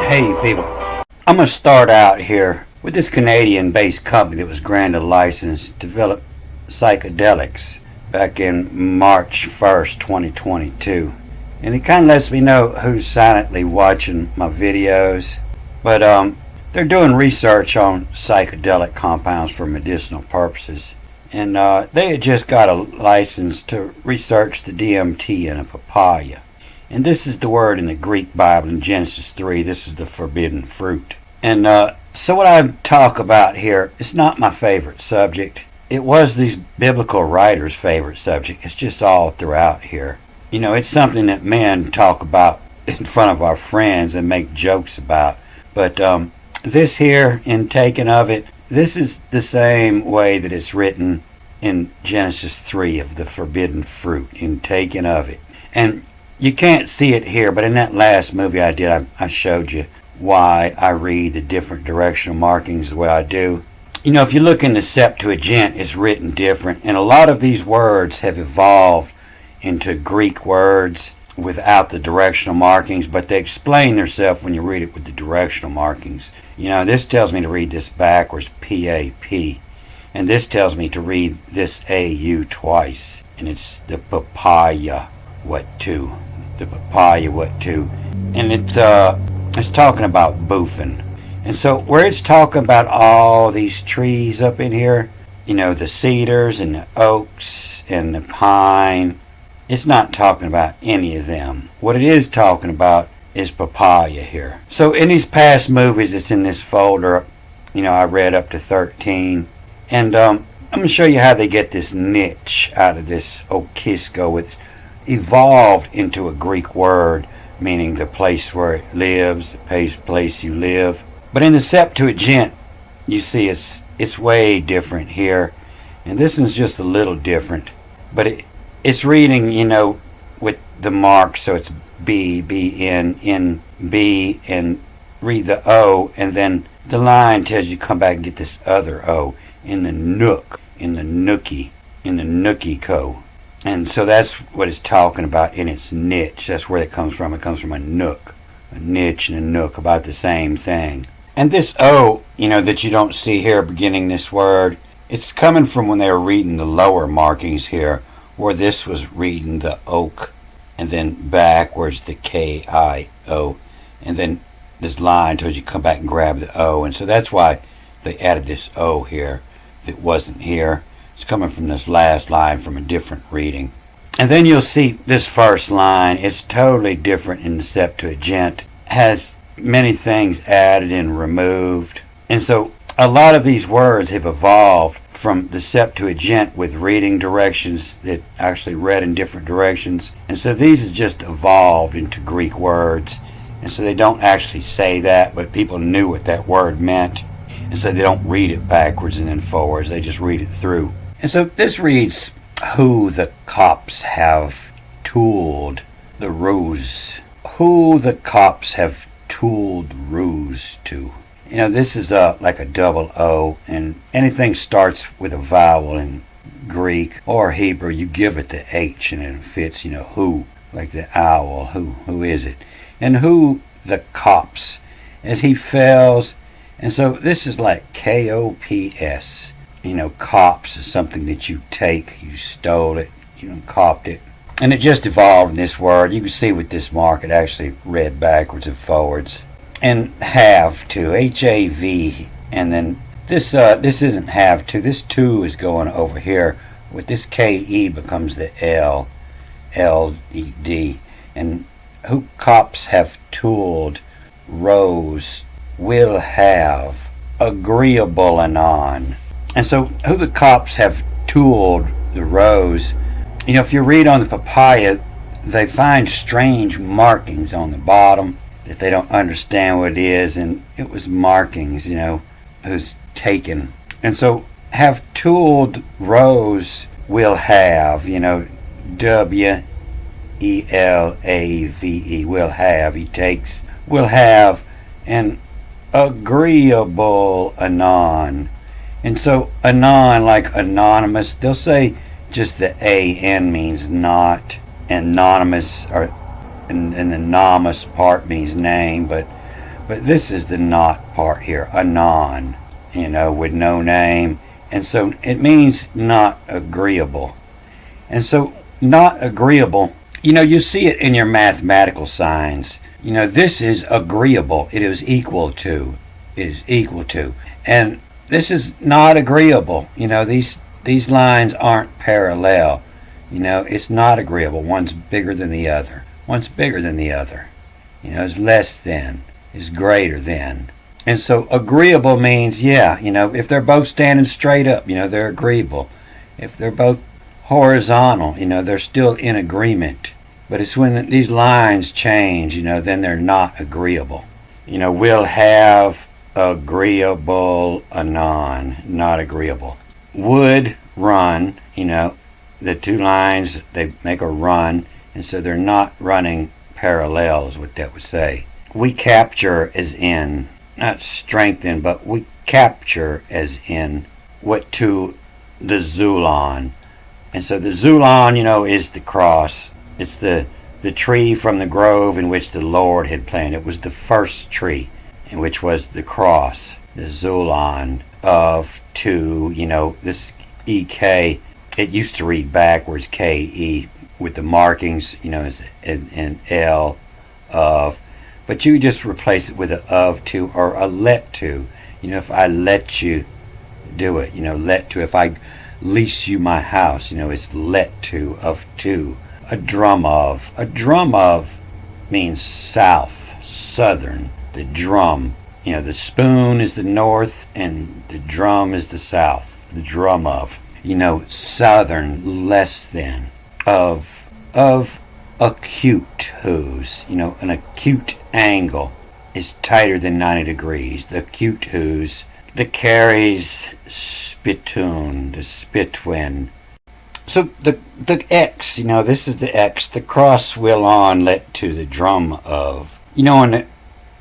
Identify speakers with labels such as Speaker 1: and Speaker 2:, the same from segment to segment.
Speaker 1: Hey people, I'm going to start out here with this Canadian-based company that was granted a license to develop psychedelics back in March 1st, 2022. And it kind of lets me know who's silently watching my videos. But they're doing research on psychedelic compounds for medicinal purposes. And they had just got a license to research the DMT in a papaya. And this is the word in the Greek Bible in Genesis 3. This is the forbidden fruit. And so what I talk about here is not my favorite subject. It was these biblical writers' favorite subject. It's just all throughout here. You know, it's something that men talk about in front of our friends and make jokes about. But this here, in taking of it, this is the same way that it's written in Genesis 3 of the forbidden fruit, in taking of it. And you can't see it here, but in that last movie I did, I showed you why I read the different directional markings the way I do. You know, if you look in the Septuagint, it's written different, and a lot of these words have evolved into Greek words without the directional markings, but they explain themselves when you read it with the directional markings. You know, this tells me to read this backwards, P-A-P, and this tells me to read this A-U twice, and it's the papaya, what to? The papaya, what to? And it's talking about boofing. And so where it's talking about all these trees up in here, you know, the cedars and the oaks and the pine, it's not talking about any of them. What it is talking about is papaya here. So in these past movies that's in this folder, you know, I read up to 13. And I'm going to show you how they get this niche out of this Okisco, which evolved into a Greek word meaning the place where it lives, the place you live. But in the Septuagint, you see it's way different here. And this one's just a little different. But it's reading, you know, with the mark, so it's B, B-N, N, B, and read the O, and then the line tells you to come back and get this other O in the nook, in the nookie, in the nookie-co. And so that's what it's talking about in its niche. That's where it comes from. It comes from a nook, a niche and a nook, about the same thing. And this O, you know, that you don't see here beginning this word, it's coming from when they were reading the lower markings here, where this was reading the oak, and then backwards the K-I-O, and then this line tells you come back and grab the O, and so that's why they added this O here that wasn't here. It's coming from this last line from a different reading. And then you'll see this first line. It's totally different in the Septuagint. Has many things added and removed. And so a lot of these words have evolved from the Septuagint with reading directions that actually read in different directions. And so these have just evolved into Greek words. And so they don't actually say that, but people knew what that word meant. And so they don't read it backwards and then forwards. They just read it through. And so this reads, who the cops have tooled the ruse. Who the cops have tooled ruse to. You know, this is like a double O, and anything starts with a vowel in Greek or Hebrew, you give it the H and it fits, you know, who, like the owl, who is it? And who the cops, as he fails. And so this is like K-O-P-S. You know, cops is something that you take, you stole it, you copped it. And it just evolved in this word. You can see with this mark it actually read backwards and forwards. And have to, H-A-V. And then this isn't have to. This to is going over here. With this K-E becomes the L, L-E-D. And who cops have tooled rose will have agreeable anon. And so who the cops have tooled the rose, you know, if you read on the papaya, they find strange markings on the bottom that they don't understand what it is, and it was markings, you know, who's taken. And so have tooled rose will have, you know, W-E-L-A-V-E, will have, he takes, will have an agreeable anon. And so anon, like anonymous, they'll say just the A-N means not, anonymous, or and the anonymous part means name, but But this is the not part here, anon, with no name. And so it means not agreeable. And so not agreeable, you see it in your mathematical signs. This is agreeable. It is equal to. It is equal to. And this is not agreeable. These lines aren't parallel. It's not agreeable. One's bigger than the other. One's bigger than the other. Is less than, is greater than. And so agreeable means, if they're both standing straight up, they're agreeable. If they're both horizontal, they're still in agreement. But it's when these lines change, then they're not agreeable. We'll have agreeable, anon, not agreeable. Would, run, the two lines, they make a run, and so they're not running parallel is what that would say. We capture as in, not strengthen, but we capture as in what to the Zulon. And so the Zulon, is the cross. It's the tree from the grove in which the Lord had planted. It was the first tree, in which was the cross, the Zulon of to, this EK. It used to read backwards, KE, with the markings, as an L of. But you just replace it with a of to or a let to. If I let you do it, let to. If I lease you my house, it's let to, of to. A drum of. A drum of means south, southern. The drum, the spoon is the north and the drum is the south. The drum of. Southern, less than. Of acute whose. An acute angle is tighter than 90 degrees. The acute whose. The carries spittoon, the spitwin. So the X, this is the X. The cross will on let to the drum of. When the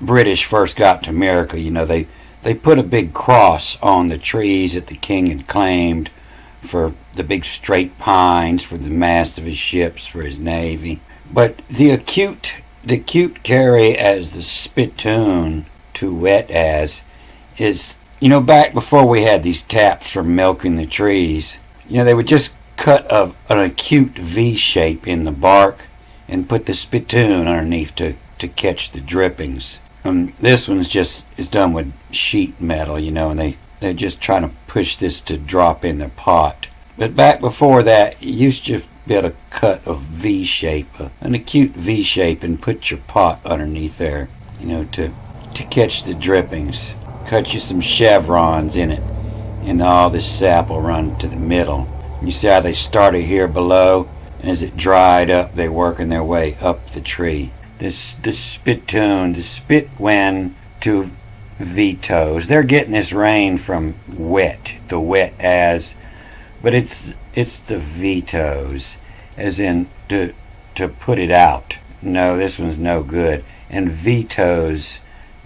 Speaker 1: British first got to America, they put a big cross on the trees that the king had claimed for the big straight pines, for the mast of his ships, for his navy. But the acute carry as the spittoon, to wet as, is, back before we had these taps for milking the trees, they would just cut an acute V shape in the bark and put the spittoon underneath to catch the drippings. This one's is done with sheet metal, and they're just trying to push this to drop in their pot. But back before that, you used to be able to cut a V shape, an acute V shape, and put your pot underneath there, to catch the drippings. Cut you some chevrons in it, and all this sap will run to the middle. You see how they started here below, and as it dried up, they're working their way up the tree. The spittoon, the spitwin to vetoes. They're getting this rain from wet, the wet as, but it's the vetoes, as in to put it out. No, this one's no good. And vetoes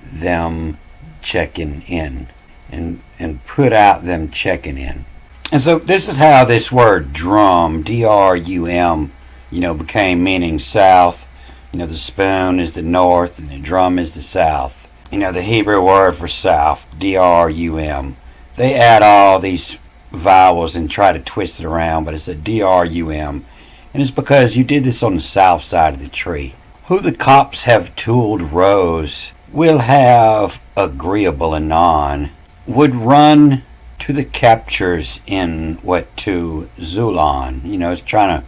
Speaker 1: them checking in, and put out them checking in. And so this is how this word drum, D-R-U-M, became meaning south. The spoon is the north and the drum is the south. The Hebrew word for south, D-R-U-M. They add all these vowels and try to twist it around, but it's a D-R-U-M. And it's because you did this on the south side of the tree. Who the cops have tooled rose will have agreeable anon, would run to the captures in what to Zulon. It's trying to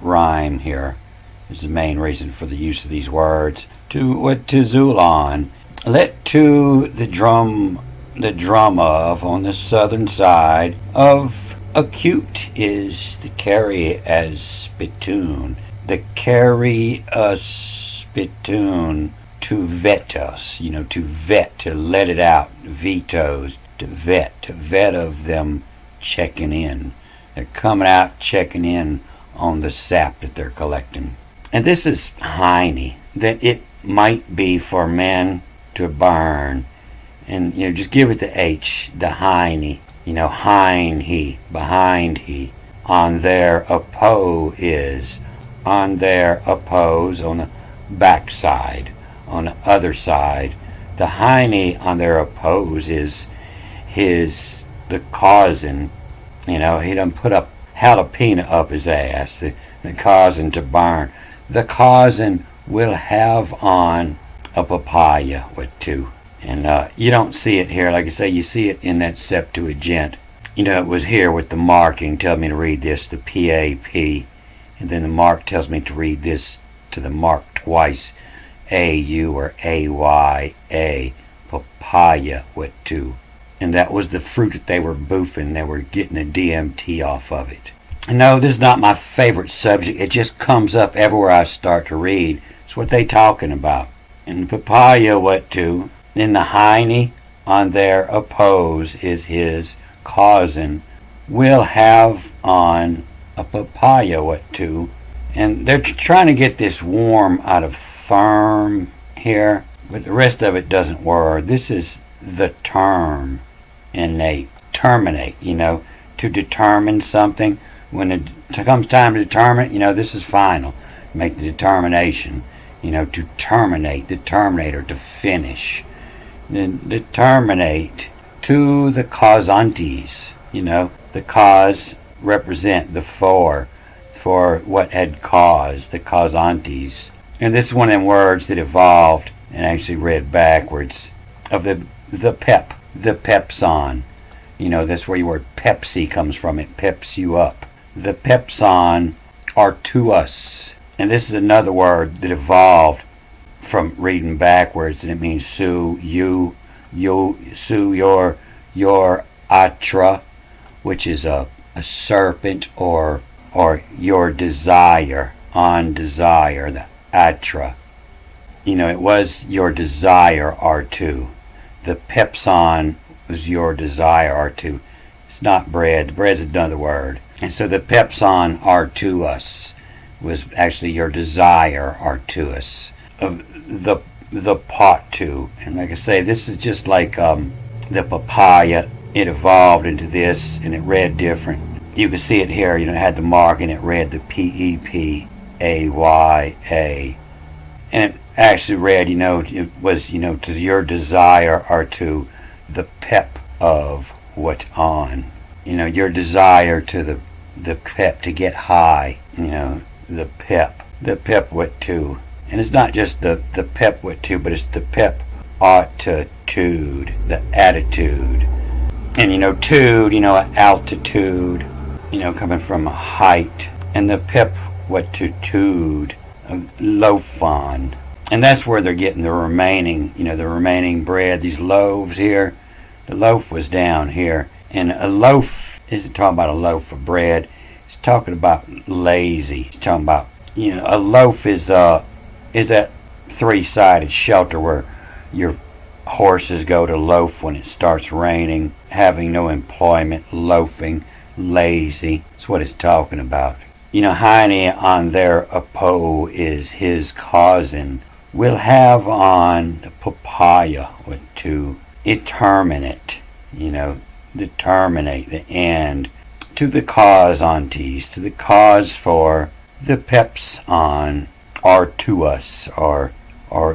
Speaker 1: rhyme here. Is the main reason for the use of these words. To what to Zulon. Let to the drum of on the southern side of acute is the carry as spittoon. The carry a spittoon to vet us, to vet, to let it out, vetoes, to vet of them checking in. They're coming out checking in on the sap that they're collecting. And this is hiney, that it might be for men to burn. And, just give it the H, the hiney. Hind he, behind he. On their oppo is. On their oppose, on the back side. On the other side. The Heine on their oppose is the cousin. He done put up jalapeno up his ass. The cousin to burn. The cousin will have on a papaya with two. And you don't see it here. Like I say, you see it in that Septuagint. It was here with the marking, telling me to read this, the PAP. And then the mark tells me to read this to the mark twice, AU or AYA, papaya with two. And that was the fruit that they were boofing. They were getting the DMT off of it. No, this is not my favorite subject. It just comes up everywhere I start to read. It's what they talking about. And papaya what two. Then the Heine on their oppose is his cousin will have on a papaya what two. And they're trying to get this warm out of therm here, but the rest of it doesn't work. This is the term innate. Terminate, to determine something. When it comes time to determine it, this is final. Make the determination, to terminate, the terminator, to finish. Then determinate to the causantes, the cause represent the for what had caused, the causantes. And this is one of them words that evolved and actually read backwards of the pep, the pepson. That's where your word Pepsi comes from. It peps you up. The pepson are to us. And this is another word that evolved from reading backwards, and it means sue, sue your atra, which is a serpent, or your desire, on desire, the atra. It was your desire, R2. The pepson was your desire, R2. It's not bread. Bread's another word. And so the pepson, R2us, was actually your desire, R2us. The pot to. And like I say, this is just like the papaya. It evolved into this, and it read different. You can see it here. It had the mark, and it read the PEPAYA. And it actually read, it was, to your desire or to the pep of what on. Your desire to the pep, to get high. The pep what to. And it's not just the pep what to, but it's the pep attitude, the attitude. And tude, altitude, coming from a height. And the pep what to tude, loaf on. And that's where they're getting the remaining bread, these loaves here. The loaf was down here. And a loaf isn't talking about a loaf of bread. It's talking about lazy. It's talking about, a loaf is that three-sided shelter where your horses go to loaf when it starts raining, having no employment, loafing, lazy. That's what it's talking about. Heine on their apo is his cousin. Will have on the papaya to determinate, determinate the end. To the causantes, to the cause for the peps on are to us, or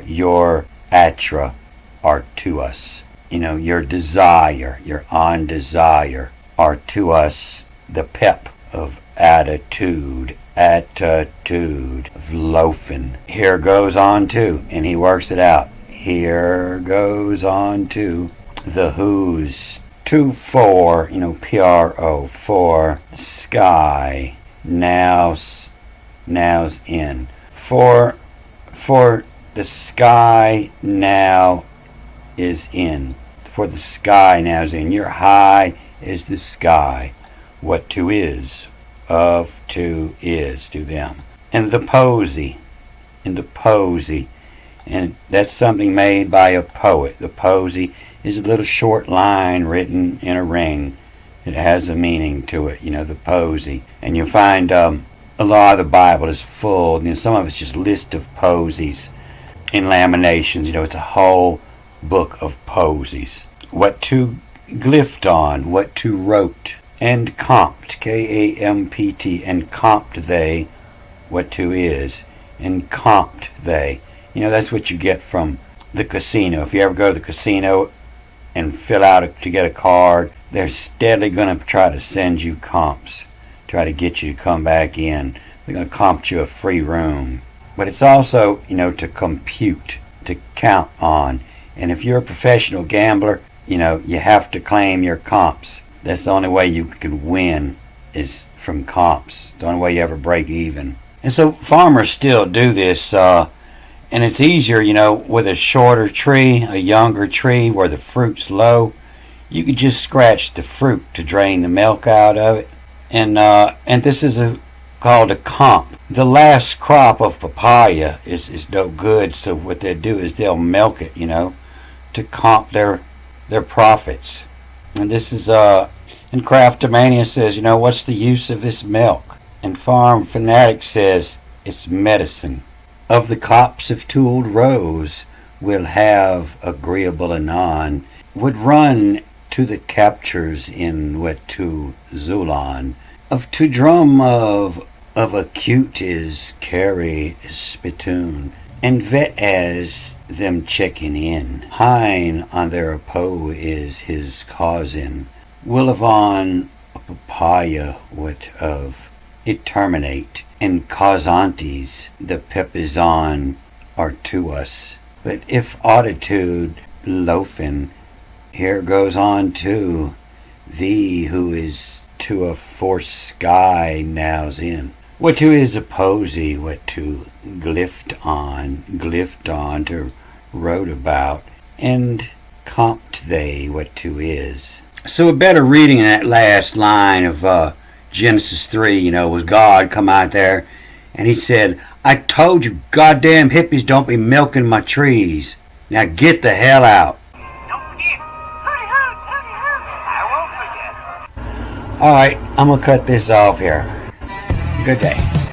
Speaker 1: your atra are to us. Your desire, your on desire are to us the pep of attitude of loafing. Here goes on to, and he works it out. Here goes on to the who's to for, PRO, for sky, now's in. For the sky now is in. For the sky now is in. Your high is the sky. What to is, of to is, to them. And the posy, and that's something made by a poet. The posy is a little short line written in a ring. It has a meaning to it, the posy. And you'll find a lot of the Bible is full. Some of it's just list of posies in laminations. It's a whole book of posies. What to glyphed on, what to wrote, and comped, K-A-M-P-T, and comped they, what to is, and comped they. That's what you get from the casino. If you ever go to the casino and fill out to get a card, they're steadily going to try to send you comps, try to get you to come back in. They're going to comp you a free room. But it's also, to compute, to count on. And if you're a professional gambler, you have to claim your comps. That's the only way you can win is from comps. It's the only way you ever break even. And so farmers still do this, and it's easier, with a shorter tree, a younger tree where the fruit's low. You can just scratch the fruit to drain the milk out of it. And this is called a comp. The last crop of papaya is no good, so what they do is they'll milk it, to comp their profits. And this is and Craftomania says, what's the use of this milk? And Farm Fanatic says it's medicine. Of the copse of tooled rose will have agreeable anon, would run to the captures in Wetu Zulon, of to drum of acute is carry spittoon, and vet as them checking in. Hine on their apo is his causin. Will of on a papaya what of it terminate, and causantes the pepizon are to us. But if auditude loafin, here goes on to thee who is to a force sky now's in. What to is a posy, what to glyphed on to wrote about, and comped they what to is. So a better reading in that last line of Genesis 3, was God come out there and he said, I told you goddamn hippies don't be milking my trees. Now get the hell out.
Speaker 2: Don't forget. I won't forget.
Speaker 1: Alright, I'm going to cut this off here. Good day.